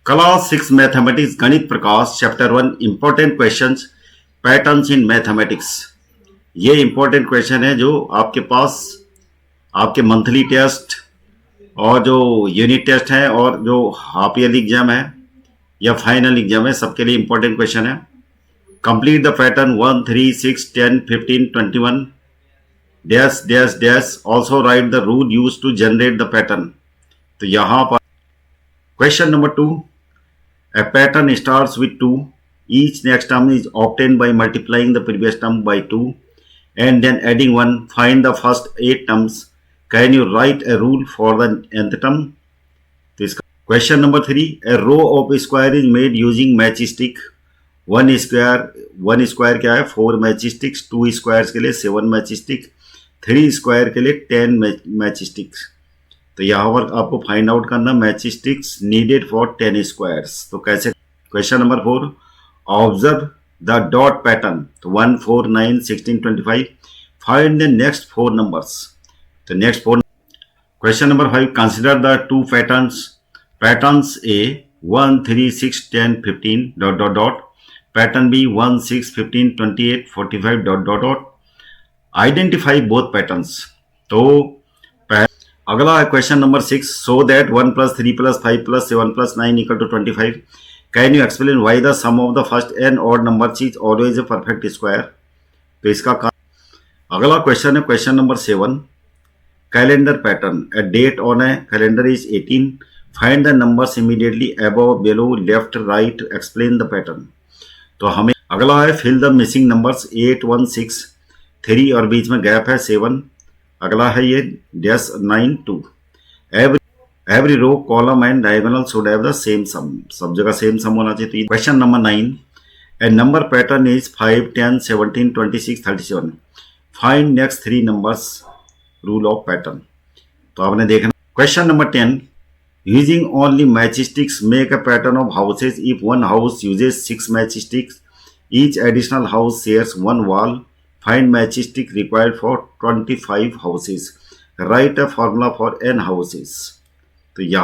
Class 6 mathematics Ganita Prakash chapter 1 important questions patterns in mathematics. ये important question है जो आपके पास आपके मंथली टेस्ट और जो यूनिट टेस्ट है और जो हाफ ईयरली एग्जाम है या फाइनल एग्जाम है सबके लिए इंपॉर्टेंट क्वेश्चन है। Complete the pattern 1 3 6 10 15 21 dash dash dash also write the rule use to generate the pattern. तो यहाँ पर question number 2, a pattern starts with 2. Each next term is obtained by multiplying the previous term by 2 and then adding 1. Find the first 8 terms. Can you write a rule for the nth term? तो इसका question number 3, a row of square is made using matchstick. One square क्या है 4 matchsticks, 2 squares के लिए 7 matchstick, 3 square के लिए 10 matchsticks. तो यहाँ पर आपको फाइंड आउट करना मैचस्टिक्स नीडेड फॉर 10 स्क्वायर्स। तो कैसे? Question number 4, observe the dot pattern. तो 1 4 9 16 25 फाइंड द नेक्स्ट 4 नंबर्स। तो next 4। Question number 5, consider the 2 patterns A 1 3 6 10 15 dot dot dot, pattern B 1 6 15 28 45 dot dot dot, identify both patterns. तो अगला है question number 6, so that 1 + 3 + 5 + 7 + 9 = 25। Can you explain why the sum of the first n odd number is always a perfect square. तो इसका अगला क्वेश्चन है question number 7, calendar pattern. A date on a calendar is 18। Find the numbers immediately above below left right, explain the pattern. तो हमें अगला है fill the missing numbers 8 1 6 3 और बीच में गैप है 7। अगला है ये dash 9 2। Every row column and diagonal should have the same sum. सब जगह सेम सम होना चाहिए। Question number 9, a number pattern is 5 10 17 26 37। Find next 3 numbers, rule of pattern. तो आपने देखना। Question number 10, using only matchsticks make a pattern of houses if one house uses 6 matchsticks, each additional house shares 1 wall. Find matchstick required for 25 houses. Write a formula for n houses. तो यहाँ